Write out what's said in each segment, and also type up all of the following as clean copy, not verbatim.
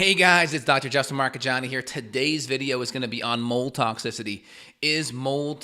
Hey guys, it's Dr. Justin Marcagiani here. Today's video is going to be on mold toxicity. Is mold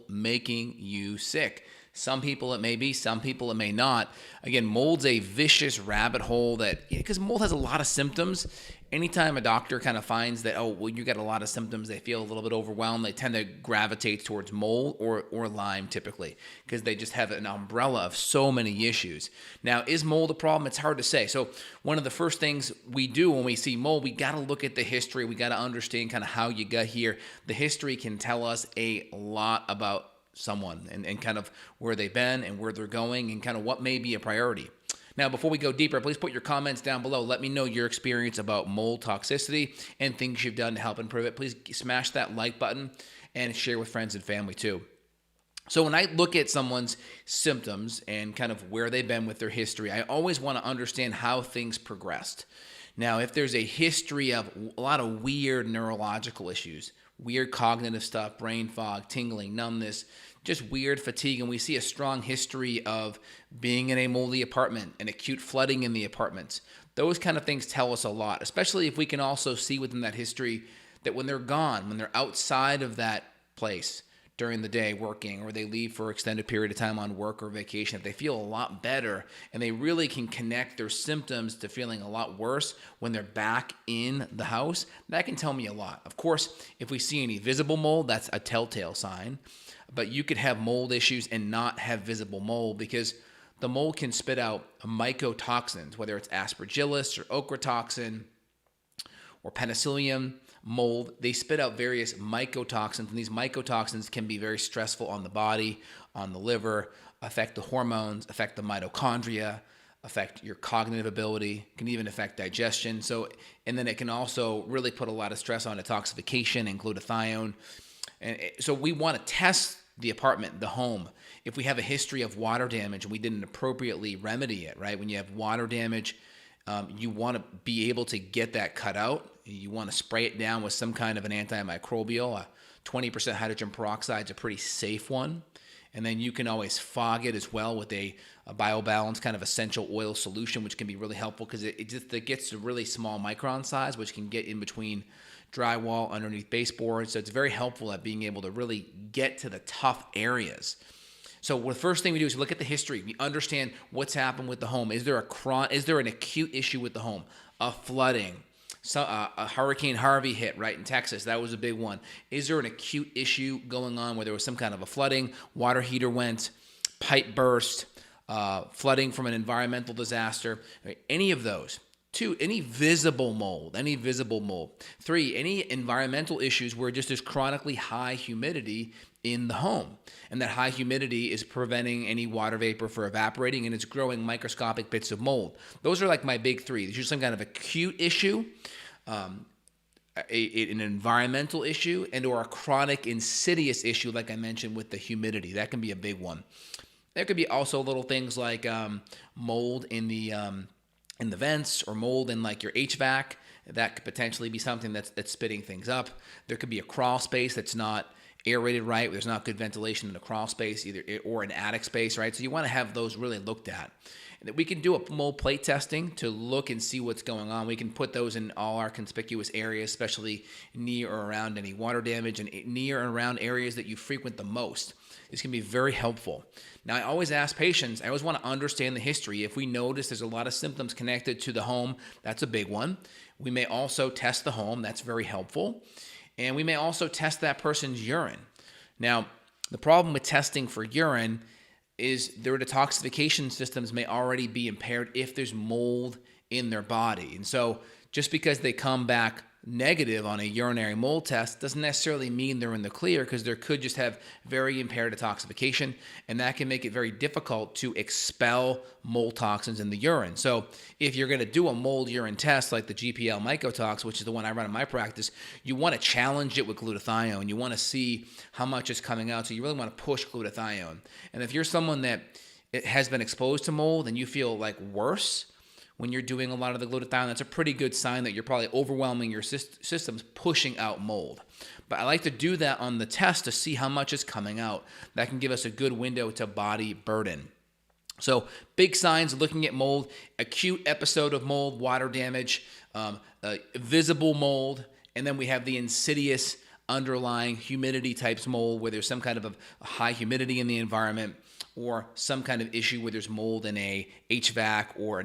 making you sick? Some people it may be, some people it may not. Again, mold's a vicious rabbit hole because mold has a lot of symptoms. Anytime a doctor kind of finds that, oh, well, you got a lot of symptoms, they feel a little bit overwhelmed, they tend to gravitate towards mold or Lyme typically because they just have an umbrella of so many issues. Now, is mold a problem? It's hard to say. So one of the first things we do when we see mold, we got to look at the history. We got to understand kind of how you got here. The history can tell us a lot about someone and kind of where they've been and where they're going and kind of what may be a priority. Now, before we go deeper, please put your comments down below. Let me know your experience about mold toxicity and things you've done to help improve it. Please smash that like button and share with friends and family too. So when I look at someone's symptoms and kind of where they've been with their history, I always want to understand how things progressed. Now, if there's a history of a lot of weird neurological issues, weird cognitive stuff, brain fog, tingling, numbness, just weird fatigue, and we see a strong history of being in a moldy apartment and acute flooding in the apartments, those kind of things tell us a lot, especially if we can also see within that history that when they're gone, when they're outside of that place during the day working, or they leave for an extended period of time on work or vacation, if they feel a lot better and they really can connect their symptoms to feeling a lot worse when they're back in the house, that can tell me a lot. Of course, if we see any visible mold, that's a telltale sign. But you could have mold issues and not have visible mold because the mold can spit out mycotoxins, whether it's aspergillus or ochratoxin or penicillium mold. They spit out various mycotoxins, and these mycotoxins can be very stressful on the body, on the liver, affect the hormones, affect the mitochondria, affect your cognitive ability, can even affect digestion. And then it can also really put a lot of stress on detoxification and glutathione. And so we want to test the apartment, the home. If we have a history of water damage and we didn't appropriately remedy it, right? When you have water damage, you want to be able to get that cut out. You want to spray it down with some kind of an antimicrobial. 20% hydrogen peroxide is a pretty safe one. And then you can always fog it as well with a BioBalance kind of essential oil solution, which can be really helpful because it gets to really small micron size, which can get in between drywall, underneath baseboards. So it's very helpful at being able to really get to the tough areas. So the first thing we do is look at the history. We understand what's happened with the home. Is there an acute issue with the home? A flooding. So, a Hurricane Harvey hit right in Texas. That was a big one. Is there an acute issue going on where there was some kind of a flooding, water heater went, pipe burst, flooding from an environmental disaster? Right? Any of those. 2, any visible mold. 3, any environmental issues where just there's chronically high humidity in the home. And that high humidity is preventing any water vapor from evaporating and it's growing microscopic bits of mold. Those are like my big 3. There's usually some kind of acute issue, an environmental issue, and or a chronic insidious issue like I mentioned with the humidity. That can be a big one. There could be also little things like mold in the vents or mold in like your HVAC. That could potentially be something that's spitting things up. There could be a crawl space that's not aerated right. There's not good ventilation in the crawl space or an attic space, right? So you want to have those really looked at. And we can do a mold plate testing to look and see what's going on. We can put those in all our conspicuous areas, especially near or around any water damage and near and around areas that you frequent the most. This can be very helpful. Now, I always ask patients, I always want to understand the history. If we notice there's a lot of symptoms connected to the home, that's a big one. We may also test the home. That's very helpful. And we may also test that person's urine. Now, the problem with testing for urine is their detoxification systems may already be impaired if there's mold in their body. And so just because they come back negative on a urinary mold test doesn't necessarily mean they're in the clear because there could just have very impaired detoxification, and that can make it very difficult to expel mold toxins in the urine. So if you're going to do a mold urine test like the GPL mycotox, which is the one I run in my practice, you want to challenge it with glutathione. You want to see how much is coming out, so you really want to push glutathione. And if you're someone that has been exposed to mold and you feel like worse when you're doing a lot of the glutathione, that's a pretty good sign that you're probably overwhelming your systems, pushing out mold. But I like to do that on the test to see how much is coming out. That can give us a good window to body burden. So big signs looking at mold: acute episode of mold, water damage, visible mold, and then we have the insidious underlying humidity types mold, where there's some kind of a high humidity in the environment, or some kind of issue where there's mold in a HVAC or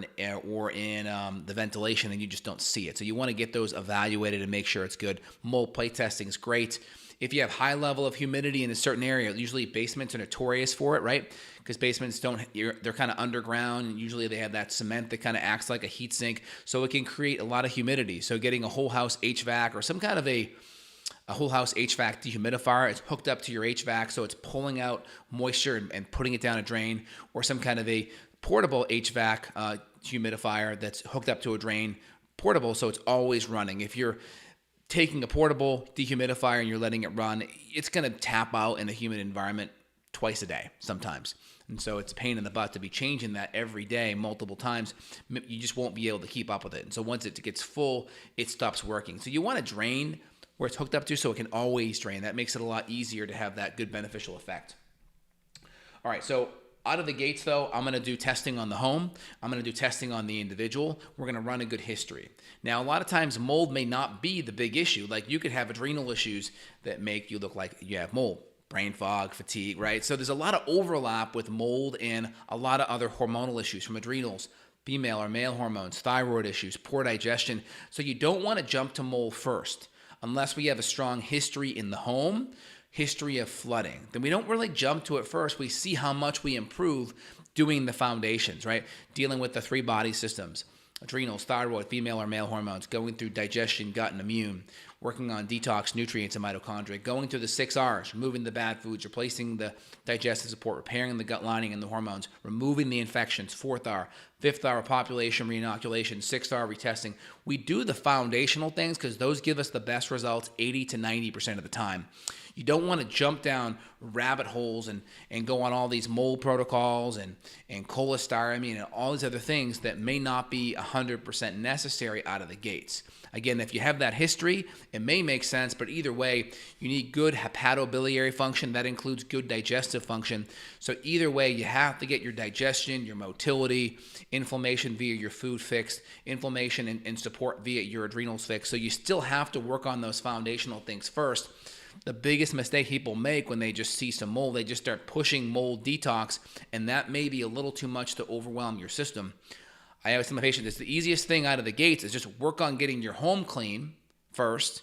in the ventilation, and you just don't see it. So you want to get those evaluated and make sure it's good. Mold plate testing is great. If you have high level of humidity in a certain area, usually basements are notorious for it, right? Because basements they're kind of underground, and usually they have that cement that kind of acts like a heat sink, so it can create a lot of humidity. So getting a whole house HVAC or some kind of a whole house HVAC dehumidifier, it's hooked up to your HVAC, so it's pulling out moisture and putting it down a drain, or some kind of a portable HVAC humidifier that's hooked up to a drain, portable, so it's always running. If you're taking a portable dehumidifier and you're letting it run, it's going to tap out in a humid environment twice a day sometimes. And so it's a pain in the butt to be changing that every day, multiple times. You just won't be able to keep up with it. And so once it gets full, it stops working. So you want to drain where it's hooked up to so it can always drain. That makes it a lot easier to have that good beneficial effect. All right, so out of the gates, though, I'm going to do testing on the home. I'm going to do testing on the individual. We're going to run a good history. Now, a lot of times mold may not be the big issue. Like, you could have adrenal issues that make you look like you have mold, brain fog, fatigue, right? So there's a lot of overlap with mold and a lot of other hormonal issues, from adrenals, female or male hormones, thyroid issues, poor digestion. So you don't want to jump to mold first unless we have a strong history in the home, history of flooding. Then we don't really jump to it first. We see how much we improve doing the foundations, right? Dealing with the 3 body systems: adrenals, thyroid, female or male hormones, going through digestion, gut, and immune, working on detox, nutrients, and mitochondria, going through the 6 R's, removing the bad foods, replacing the digestive support, repairing the gut lining and the hormones, removing the infections, 4th R, 5th R, population reinoculation, 6th R, retesting. We do the foundational things because those give us the best results 80 to 90% of the time. You don't want to jump down rabbit holes and go on all these mold protocols and cholestyramine and all these other things that may not be 100% necessary out of the gates. Again, if you have that history, it may make sense, but either way, you need good hepatobiliary function. That includes good digestive function. So either way, you have to get your digestion, your motility, inflammation via your food fixed, inflammation and support via your adrenals fixed. So you still have to work on those foundational things first. The biggest mistake people make when they just see some mold, they just start pushing mold detox, and that may be a little too much to overwhelm your system. I always tell my patients, it's the easiest thing out of the gates is just work on getting your home clean first,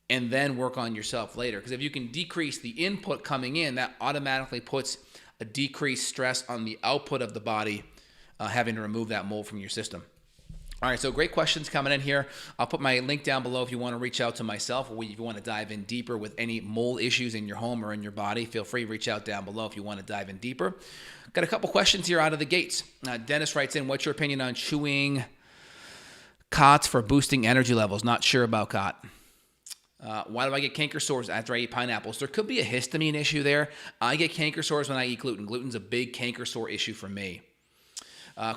and then work on yourself later. Because if you can decrease the input coming in, that automatically puts a decreased stress on the output of the body, having to remove that mold from your system. All right, so great questions coming in here. I'll put my link down below if you want to reach out to myself, or if you want to dive in deeper with any mold issues in your home or in your body. Feel free to reach out down below if you want to dive in deeper. Got a couple questions here out of the gates. Dennis writes in, what's your opinion on chewing cots for boosting energy levels? Not sure about cot. Why do I get canker sores after I eat pineapples? There could be a histamine issue there. I get canker sores when I eat gluten. Gluten's a big canker sore issue for me.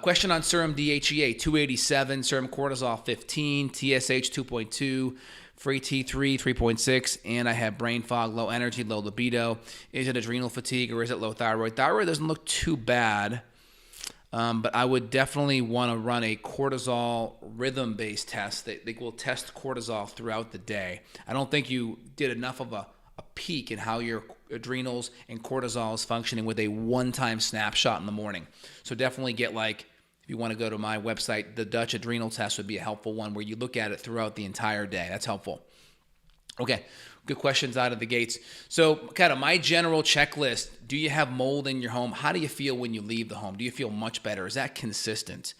Question on serum DHEA, 287, serum cortisol 15, TSH 2.2, free T3 3.6, and I have brain fog, low energy, low libido. Is it adrenal fatigue or is it low thyroid? Thyroid doesn't look too bad, but I would definitely want to run a cortisol rhythm-based test. They will test cortisol throughout the day. I don't think you did enough of a peek in how your adrenals and cortisol is functioning with a one-time snapshot in the morning. So definitely get, like, if you want to go to my website, the Dutch adrenal test would be a helpful one where you look at it throughout the entire day. That's helpful. Okay, good questions out of the gates. So kind of my general checklist: do you have mold in your home? How do you feel when you leave the home? Do you feel much better? Is that consistent?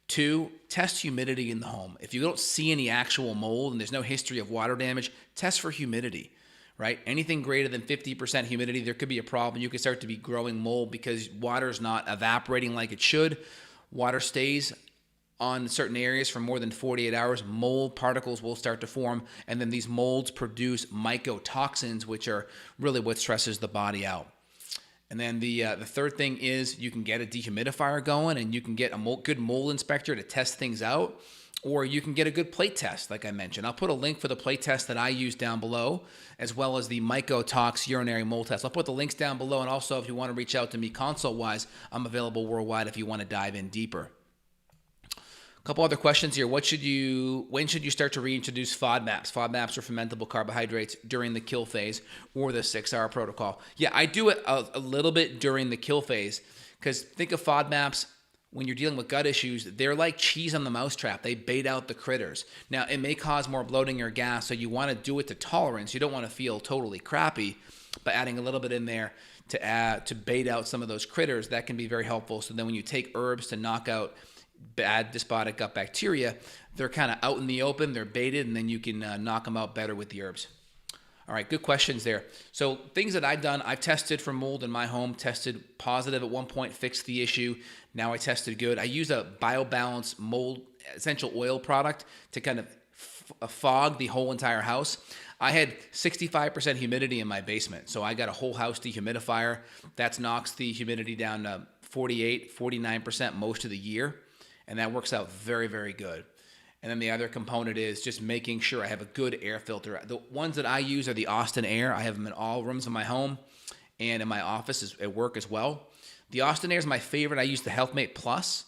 2, test humidity in the home. If you don't see any actual mold and there's no history of water damage, test for humidity. Right? Anything greater than 50% humidity, there could be a problem. You could start to be growing mold because water is not evaporating like it should. Water stays on certain areas for more than 48 hours. Mold particles will start to form, and then these molds produce mycotoxins, which are really what stresses the body out. And then the third thing is you can get a dehumidifier going, and you can get a good mold inspector to test things out. Or you can get a good plate test, like I mentioned. I'll put a link for the plate test that I use down below, as well as the mycotox urinary mold test. I'll put the links down below, and also if you want to reach out to me consult-wise, I'm available worldwide if you want to dive in deeper. A couple other questions here. When should you start to reintroduce FODMAPs? FODMAPs are fermentable carbohydrates during the kill phase or the 6-hour protocol. Yeah, I do it a little bit during the kill phase, because think of FODMAPs. When you're dealing with gut issues, they're like cheese on the mousetrap. They bait out the critters. Now, it may cause more bloating or gas, so you want to do it to tolerance. You don't want to feel totally crappy, but adding a little bit in there to bait out some of those critters, that can be very helpful. So then when you take herbs to knock out bad despotic gut bacteria, they're kind of out in the open, they're baited, and then you can knock them out better with the herbs. All right, good questions there. So things that I've done, I've tested for mold in my home, tested positive at one point, fixed the issue. Now I tested good. I use a BioBalance mold essential oil product to kind of fog the whole entire house. I had 65% humidity in my basement, so I got a whole house dehumidifier. That knocks the humidity down to 48, 49% most of the year, and that works out very, very good. And then the other component is just making sure I have a good air filter. The ones that I use are the Austin Air. I have them in all rooms of my home and in my office at work as well. The Austin Air is my favorite. I use the HealthMate Plus.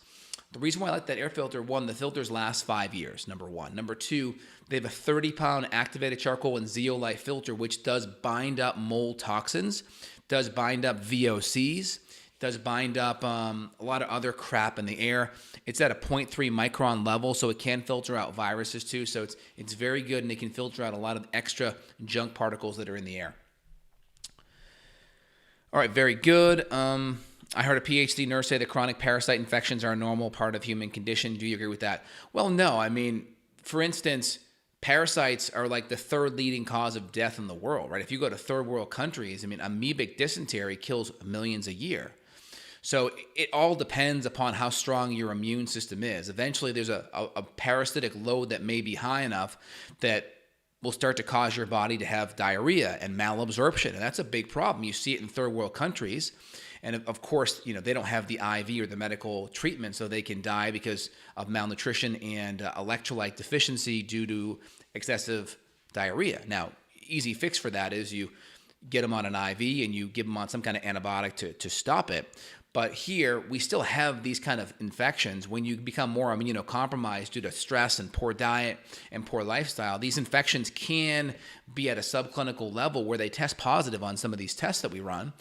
The reason why I like that air filter, one, the filters last 5 years, number one. Number two, they have a 30-pound activated charcoal and zeolite filter, which does bind up mold toxins, does bind up VOCs, does bind up a lot of other crap in the air. It's at a 0.3 micron level, so it can filter out viruses too. So it's very good, and it can filter out a lot of extra junk particles that are in the air. All right, very good. I heard a PhD nurse say that chronic parasite infections are a normal part of human condition. Do you agree with that? Well, no. I mean, for instance, parasites are like the third leading cause of death in the world, right? If you go to third world countries, I mean, amoebic dysentery kills millions a year. So it all depends upon how strong your immune system is. Eventually, there's a parasitic load that may be high enough that will start to cause your body to have diarrhea and malabsorption. And that's a big problem. You see it in third world countries. And of course, they don't have the IV or the medical treatment, so they can die because of malnutrition and electrolyte deficiency due to excessive diarrhea. Now, easy fix for that is you get them on an IV and you give them on some kind of antibiotic to stop it. But here, we still have these kind of infections. When you become more immunocompromised due to stress and poor diet and poor lifestyle, these infections can be at a subclinical level where they test positive on some of these tests that we run,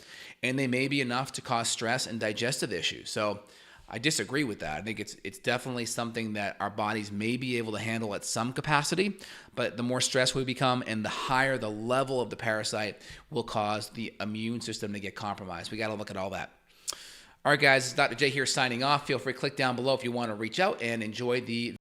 and they may be enough to cause stress and digestive issues. So I disagree with that. I think it's definitely something that our bodies may be able to handle at some capacity, but the more stressed we become and the higher the level of the parasite will cause the immune system to get compromised. We got to look at all that. All right, guys, it's Dr. J here signing off. Feel free to click down below if you want to reach out and enjoy the